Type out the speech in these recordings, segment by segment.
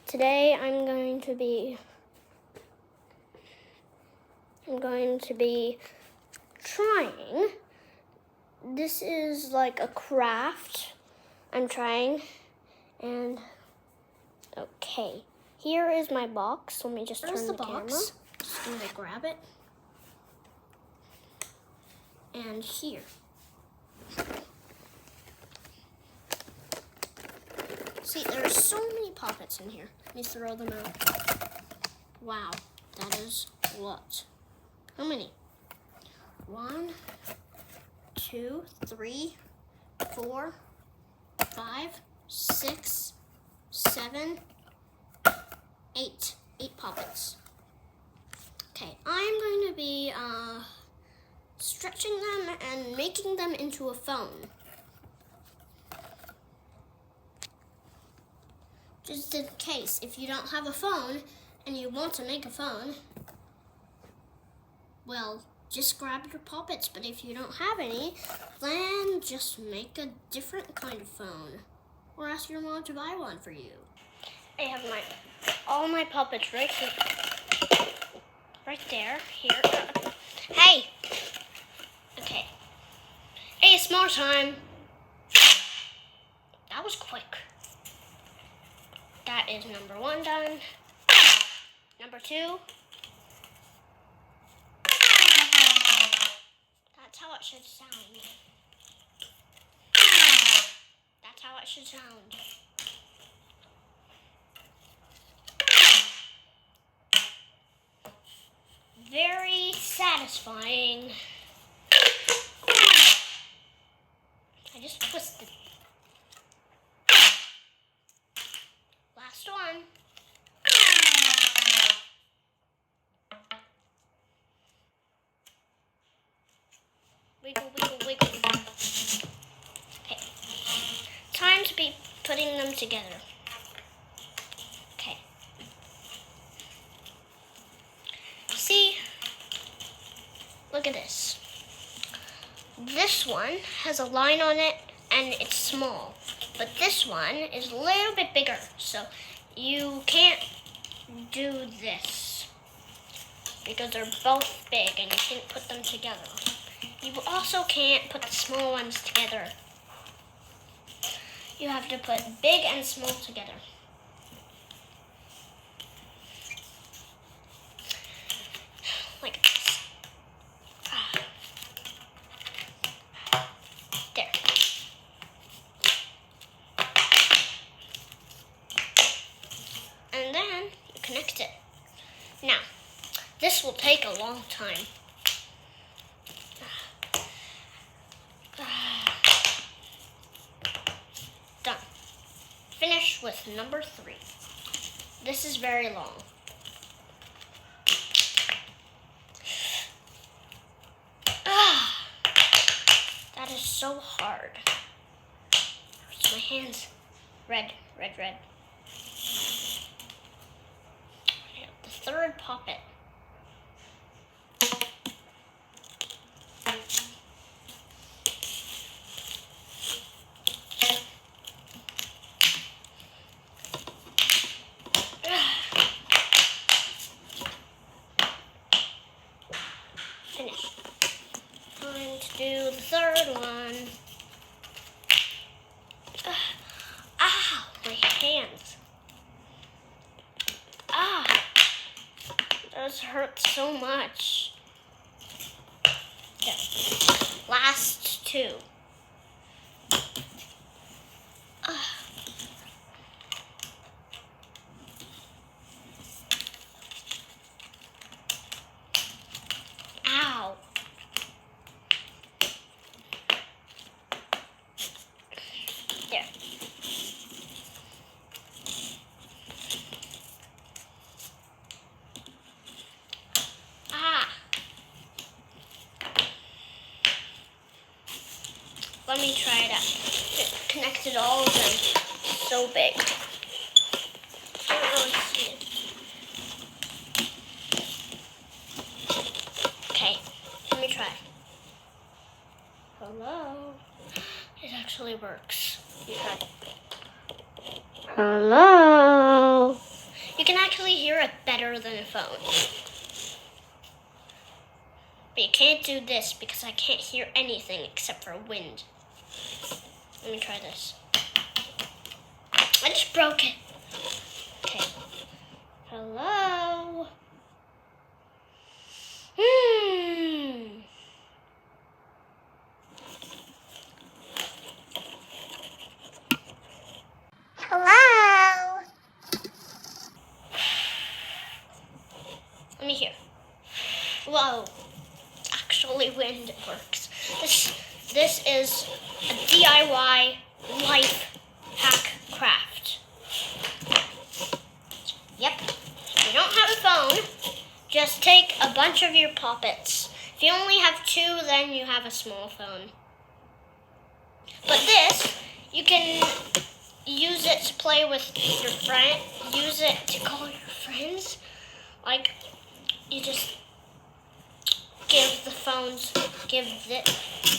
Today I'm going to be trying. This is like a craft I'm trying, and okay, here is my box. Let me just turn the camera. Just gonna grab it, and here. See, there's so many poppets in here. Let me throw them out. Wow, that is a lot. How many? 1, 2, 3, 4, 5, 6, 7, 8. 8 poppets. Okay, I'm going to be stretching them and making them into a phone. Just in case, if you don't have a phone and you want to make a phone, well, just grab your poppets. But if you don't have any, then just make a different kind of phone, or ask your mom to buy one for you. I have all my puppets right here, right there, here. Hey! Okay. ASMR time. That was quick. That is number 1 done. Number 2. That's how it should sound. That's how it should sound. Very satisfying. I just twisted. Last one. Wiggle, wiggle, wiggle. Okay. Time to be putting them together. Okay. See? Look at this. This one has a line on it and it's small. But this one is a little bit bigger, so you can't do this because they're both big and you can't put them together. You also can't put the small ones together. You have to put big and small together. Like this. There. And then you connect it. Now, this will take a long time. Done. Finish with number 3. This is very long. That is so hard. Hurts my hands. Red, red, red. The 3rd poppet. Finish. Time to do the 3rd one. Ow, my hands. Those hurt so much. Okay. Last 2. Ow. There. Let me try it out. It connected all of them. So big. I don't really see it. Okay, let me try. Hello? It actually works. You try. Hello? hear it better than a phone. But you can't do this because I can't hear anything except for wind. Let me try this. I just broke it. Okay. Hello? Hello? Let me hear. Whoa. Actually, wind works. This is a DIY life hack craft. Yep. If you don't have a phone, just take a bunch of your poppets. If you only have 2, then you have a small phone. But this, you can use it to play with your friend. Use it to call your friends. Like, you just give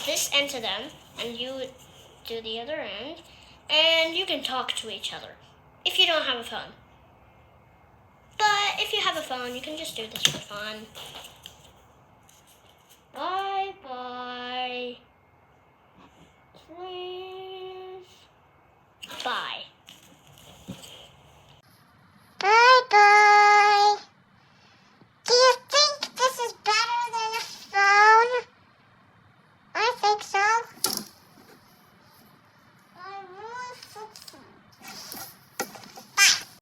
this end to them, and you do the other end, and you can talk to each other if you don't have a phone. But if you have a phone, you can just do this for fun. Bye.